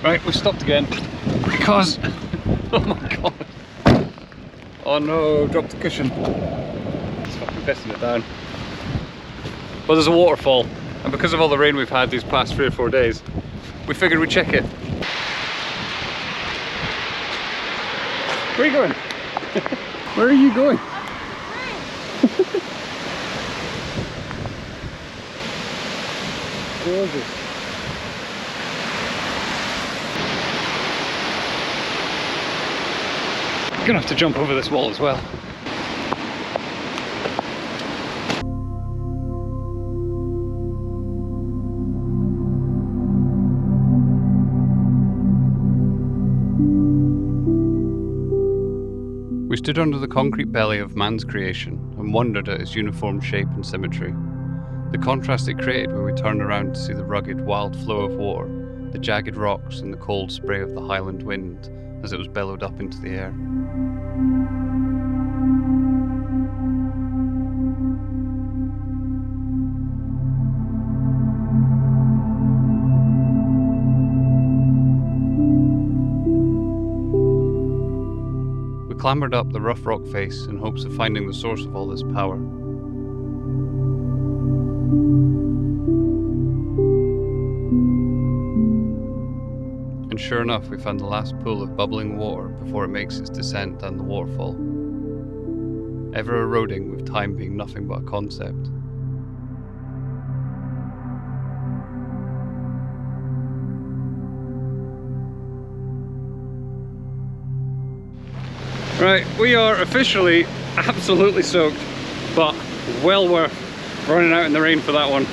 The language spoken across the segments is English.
Right, we stopped again because, oh my god. Oh no, dropped the cushion. It's fucking pissing it down. But there's a waterfall, and because of all the rain we've had these past 3 or 4 days, we figured we'd check it. Where are you going? Where are you going? Gorgeous. You're gonna have to jump over this wall as well. We stood under the concrete belly of man's creation and wondered at its uniform shape and symmetry. The contrast it created when we turned around to see the rugged, wild flow of water, the jagged rocks and the cold spray of the highland wind as it was bellowed up into the air. We clambered up the rough rock face in hopes of finding the source of all this power. And sure enough, we found the last pool of bubbling water before it makes its descent down the waterfall. Ever eroding, with time being nothing but a concept. Right, we are officially absolutely soaked, but well worth running out in the rain for that one.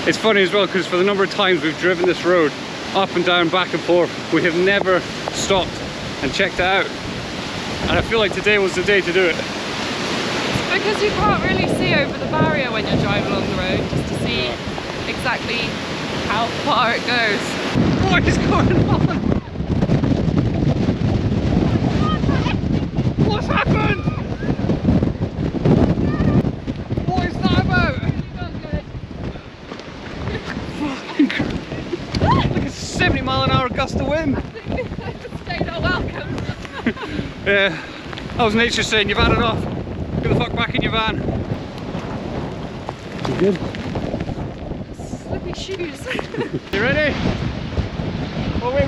It's funny as well because for the number of times we've driven this road up and down, back and forth, we have never stopped and checked it out. And I feel like today was the day to do it. It's because you can't really see over the barrier when you're driving along the road, just to see exactly how far it goes. What is going on? What's happened? What is that about? Fucking like a 70-mile-an-hour gust of wind. Stay not welcome. Yeah, that was nature saying you've had enough. Get the fuck back in your van. You good? Slippy shoes. You ready? Oh wait.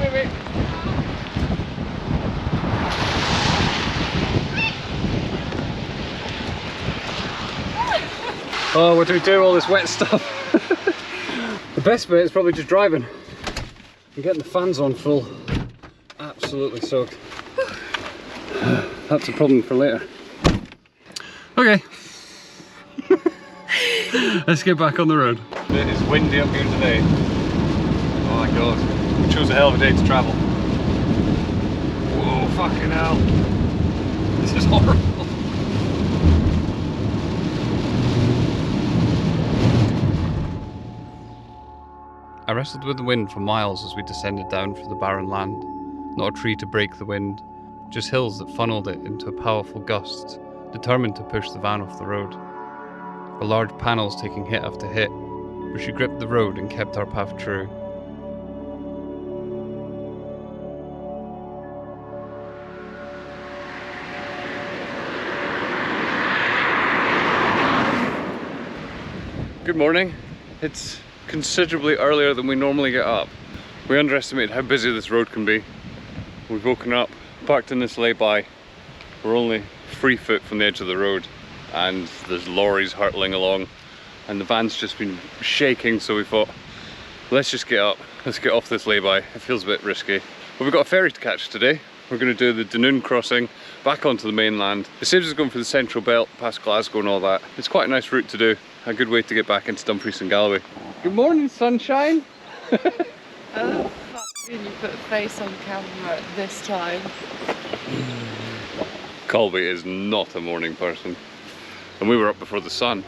Oh, what do we do with all this wet stuff? The best bit is probably just driving and getting the fans on full. Absolutely soaked. That's a problem for later. Okay. Let's get back on the road. It is windy up here today. Oh my god. We chose a hell of a day to travel. Whoa, fucking hell. This is horrible. I wrestled with the wind for miles as we descended down through the barren land. Not a tree to break the wind, just hills that funneled it into a powerful gust, determined to push the van off the road. The large panels taking hit after hit, but she gripped the road and kept our path true. Good morning. It's considerably earlier than we normally get up. We underestimated how busy this road can be. We've woken up, parked in this lay-by. We're only 3 foot from the edge of the road and there's lorries hurtling along and the van's just been shaking, so we thought, let's just get up, let's get off this lay-by. It feels a bit risky. But we've got a ferry to catch today. We're going to do the Dunoon crossing back onto the mainland. It saves us going for the central belt, past Glasgow and all that. It's quite a nice route to do. A good way to get back into Dumfries and Galloway. Good morning, sunshine! Oh, fuck, you put a face on camera at this time. Colby is not a morning person. And we were up before the sun.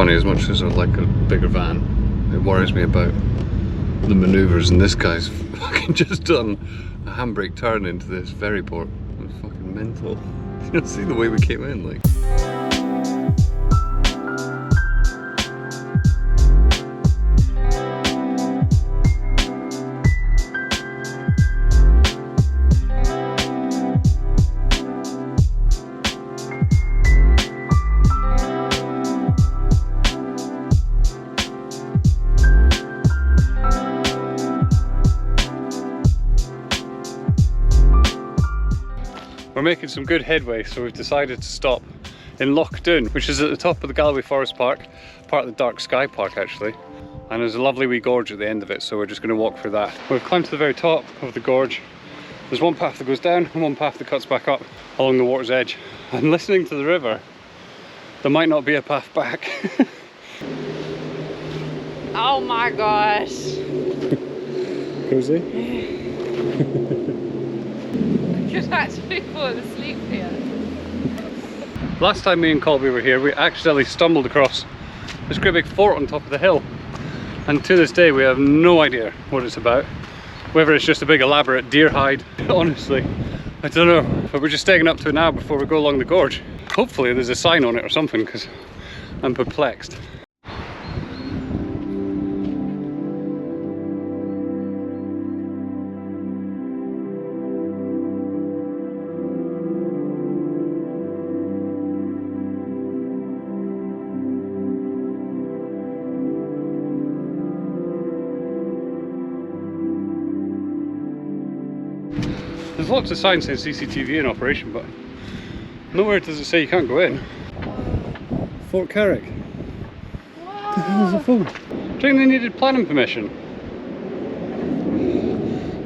funny, as much as I like a bigger van, it worries me about the manoeuvres, and this guy's fucking just done a handbrake turn into this ferry port. It's fucking mental. You see the way we came in, like. We're making some good headway, so we've decided to stop in Loch Doon, which is at the top of the Galloway Forest Park, part of the Dark Sky Park actually. And there's a lovely wee gorge at the end of it, so we're just going to walk through that. We've climbed to the very top of the gorge. There's one path that goes down and one path that cuts back up along the water's edge. And listening to the river, there might not be a path back. Oh my gosh. Cozy? I could actually fall asleep here. Last time me and Colby were here, we accidentally stumbled across this great big fort on top of the hill. And to this day, we have no idea what it's about. Whether it's just a big elaborate deer hide, honestly, I don't know. But we're just staying up to it now before we go along the gorge. Hopefully there's a sign on it or something, because I'm perplexed. There's lots of signs saying CCTV in operation, but nowhere does it say you can't go in. Fort Carrick. What the hell is a phone? Do you think they needed planning permission?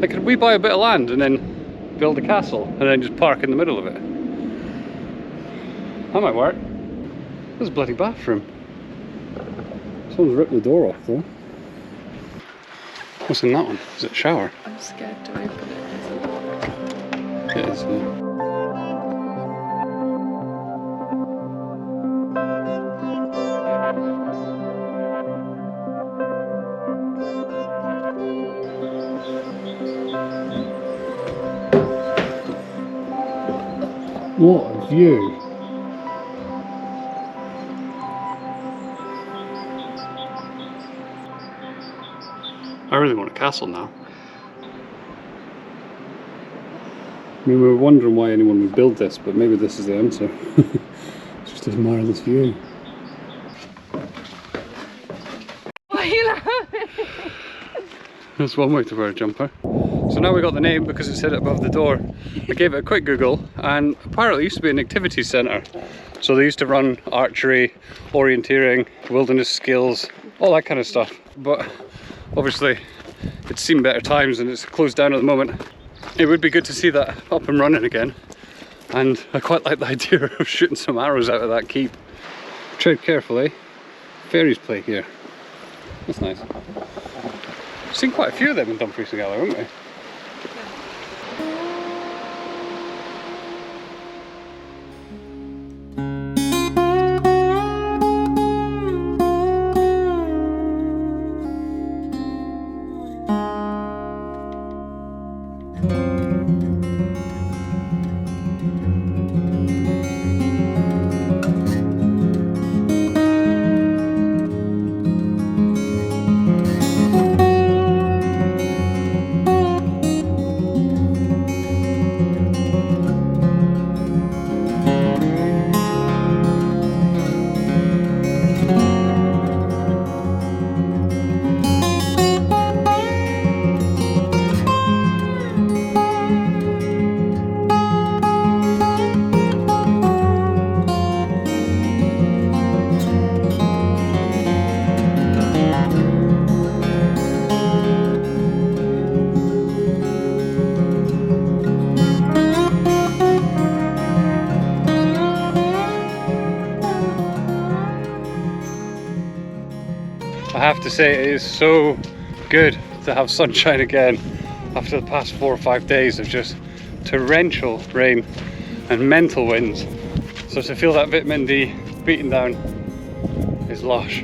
Like, could we buy a bit of land and then build a castle and then just park in the middle of it? That might work. There's a bloody bathroom. Someone's ripped the door off though. What's in that one? Is it a shower? I'm scared to open it. It is, yeah. What a view! I really want a castle now. I mean, we were wondering why anyone would build this, but maybe this is the answer. Just admire this view. Why are you laughing? That's one way to wear a jumper. So now we got the name because it said it above the door. I gave it a quick Google, and apparently it used to be an activity centre. So they used to run archery, orienteering, wilderness skills, all that kind of stuff. But obviously it's seen better times and it's closed down at the moment. It would be good to see that up and running again, and I quite like the idea of shooting some arrows out of that keep. Tread carefully. Fairies play here. That's nice. We've seen quite a few of them in Dumfries and Galloway, haven't we? I have to say, it is so good to have sunshine again after the past 4 or 5 days of just torrential rain and mental winds. So to feel that vitamin D beating down is lush.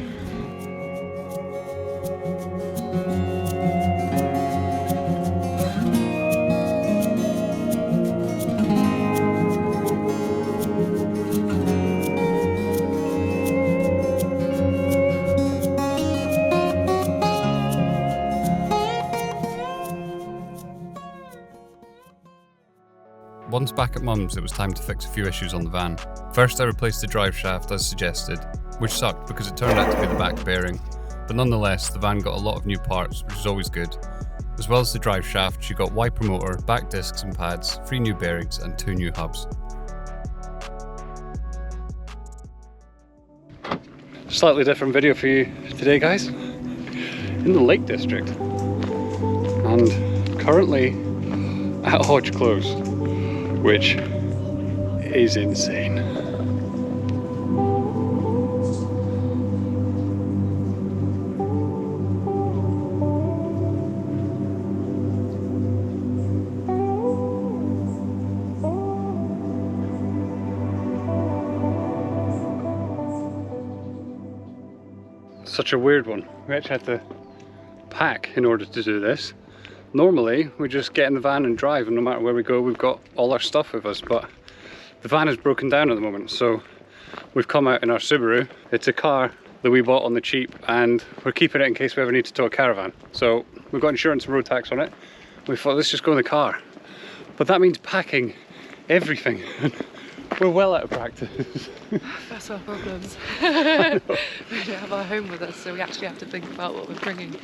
Once back at Mum's, it was time to fix a few issues on the van. First, I replaced the drive shaft as suggested, which sucked because it turned out to be the back bearing, but nonetheless the van got a lot of new parts, which is always good. As well as the drive shaft, she got wiper motor, back discs and pads, 3 new bearings and 2 new hubs. Slightly different video for you today, guys. In the Lake District, and currently at Hodge Close, which is insane. Such a weird one. We actually had to pack in order to do this. Normally we just get in the van and drive, and no matter where we go we've got all our stuff with us, but the van is broken down at the moment, so we've come out in our Subaru. It's a car that we bought on the cheap and we're keeping it in case we ever need to tow a caravan. So we've got insurance and road tax on it. We thought, let's just go in the car. But that means packing everything. We're well out of practice. That's our problems. We don't have our home with us, so we actually have to think about what we're bringing.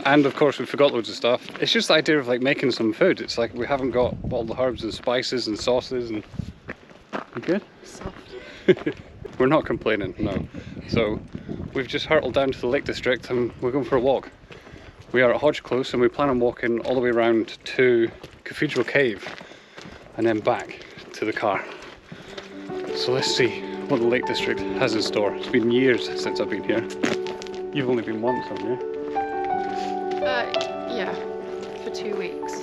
And of course we forgot loads of stuff. It's just the idea of like making some food. It's like we haven't got all the herbs and spices and sauces and... You good? Soft. We're not complaining, no. So we've just hurtled down to the Lake District and we're going for a walk. We are at Hodge Close and we plan on walking all the way around to Cathedral Cave and then back to the car. So let's see what the Lake District has in store. It's been years since I've been here. You've only been once, haven't you? Yeah, for 2 weeks.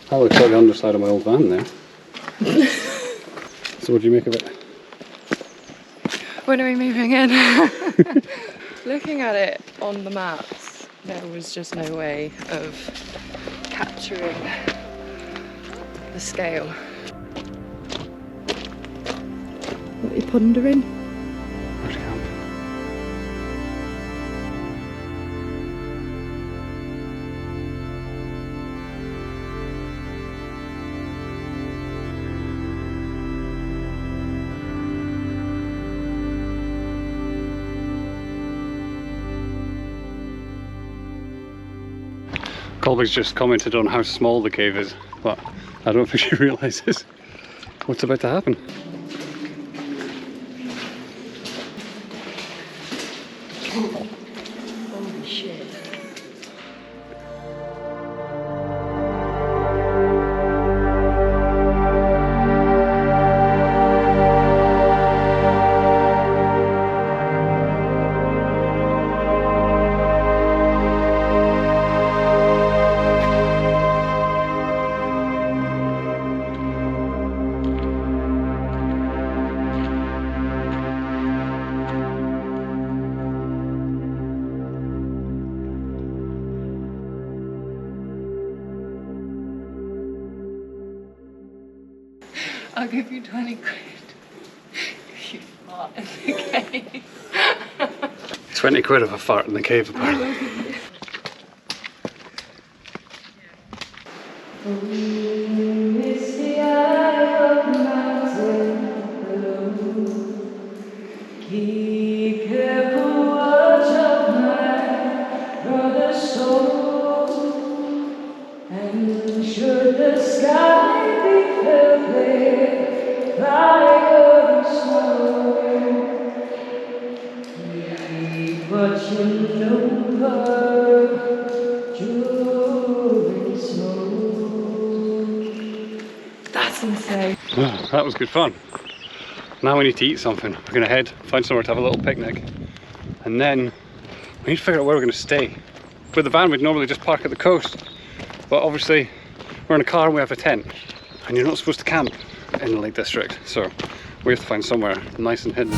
That looks like the underside of my old van there. So what do you make of it? When are we moving in? Looking at it on the maps, there was just no way of capturing the scale. What are you pondering? Where's the camp? Colby's just commented on how small the cave is, but I don't think she realises what's about to happen. Holy shit. I'll give you 20 quid if you fart in the cave. 20 quid of a fart in the cave, apparently. Keep careful watch of my brother's soul, and should the sky be filled with like snow, keep watching over during smoke. That's insane. Oh, that was good fun. Now we need to eat something. We're going to head, find somewhere to have a little picnic, and then we need to figure out where we're going to stay. With the van we'd normally just park at the coast, but obviously we're in a car and we have a tent, and you're not supposed to camp in the Lake District, so we have to find somewhere nice and hidden.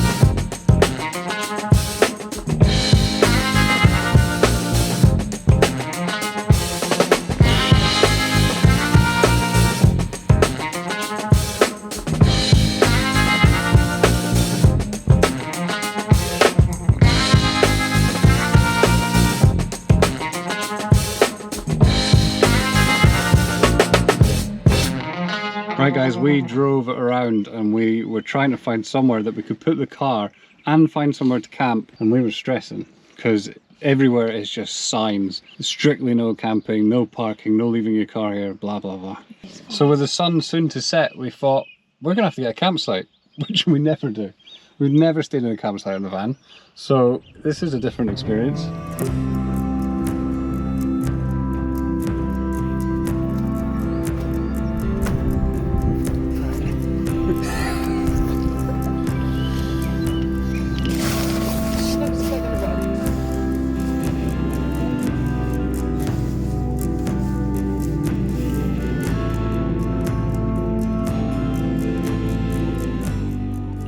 Right guys, we drove around and we were trying to find somewhere that we could put the car and find somewhere to camp, and we were stressing because everywhere is just signs. Strictly no camping, no parking, no leaving your car here, blah blah blah. So with the sun soon to set, we thought we're gonna have to get a campsite, which we never do. We've never stayed in a campsite in the van, so this is a different experience.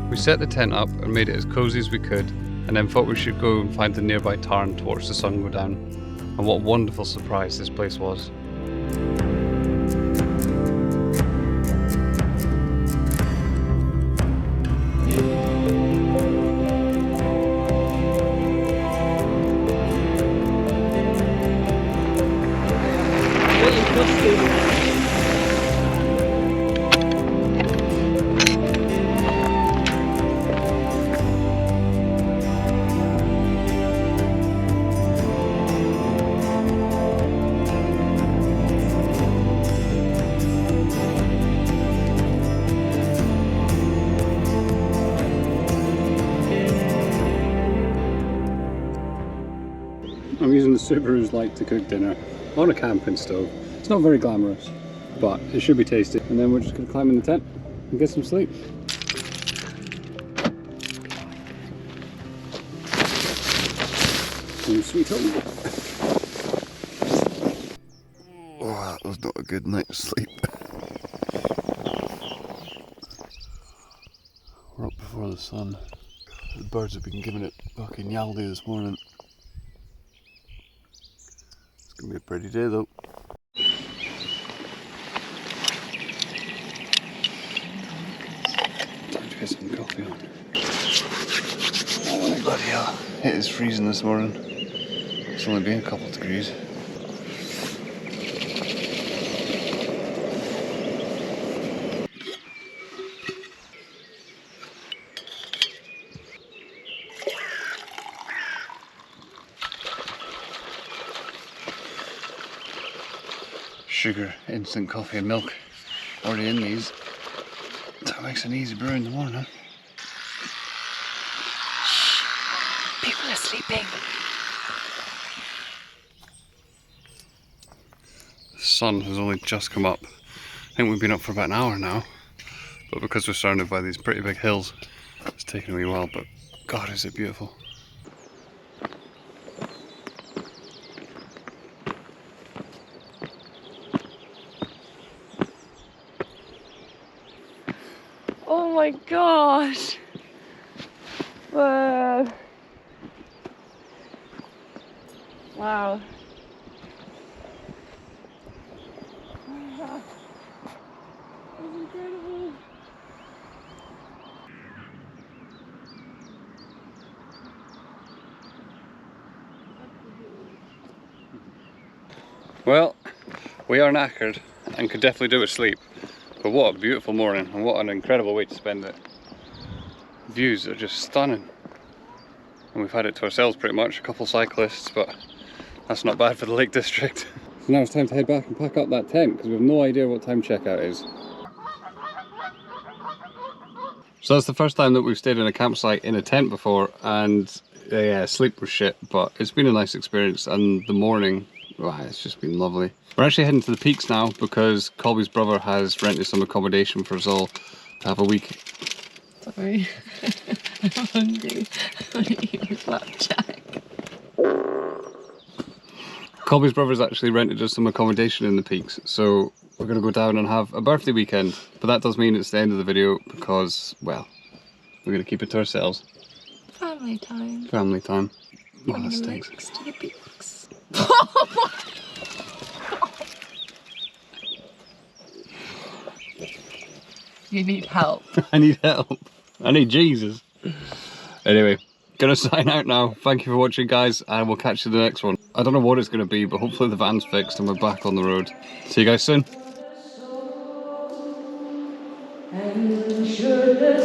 We set the tent up and made it as cozy as we could, and then thought we should go and find the nearby tarn to watch the sun go down. And what a wonderful surprise this place was. I'm using the Subaru's light to cook dinner on a camping stove. It's not very glamorous, but it should be tasty. And then we're just going to climb in the tent and get some sleep. Sweet home. Oh, that was not a good night's sleep. We're up before the sun. The birds have been giving it fucking yaldi this morning. It's gonna be a pretty day though. Time to get some coffee on. Oh bloody hell. It is freezing this morning. It's only been a couple of degrees. Sugar, instant coffee and milk already in these. That makes an easy brew in the morning. People are sleeping. The sun has only just come up. I think we've been up for about an hour now, but because we're surrounded by these pretty big hills, it's taken a wee while, but God, is it beautiful. Oh my gosh. Whoa. Wow. That's incredible. Well, we are knackered and could definitely do with sleep. But what a beautiful morning and what an incredible way to spend it. Views are just stunning. And we've had it to ourselves pretty much, a couple cyclists, but that's not bad for the Lake District. So now it's time to head back and pack up that tent because we have no idea what time checkout is. So that's the first time that we've stayed in a campsite in a tent before, and yeah, sleep was shit, but it's been a nice experience, and the morning, wow, it's just been lovely. We're actually heading to the peaks now because Colby's brother has rented some accommodation for us all to have a week. Sorry, I'm hungry. I want to eat a flapjack. Colby's brother's actually rented us some accommodation in the peaks, so we're going to go down and have a birthday weekend. But that does mean it's the end of the video because, well, we're going to keep it to ourselves. Family time. Family time. Oh, From that the stinks. lakes to the peaks. You need help. I need help. I need Jesus. Anyway, gonna sign out now. Thank you for watching, guys, and we'll catch you in the next one. I don't know what it's gonna be, but hopefully the van's fixed and we're back on the road. See you guys soon. And should the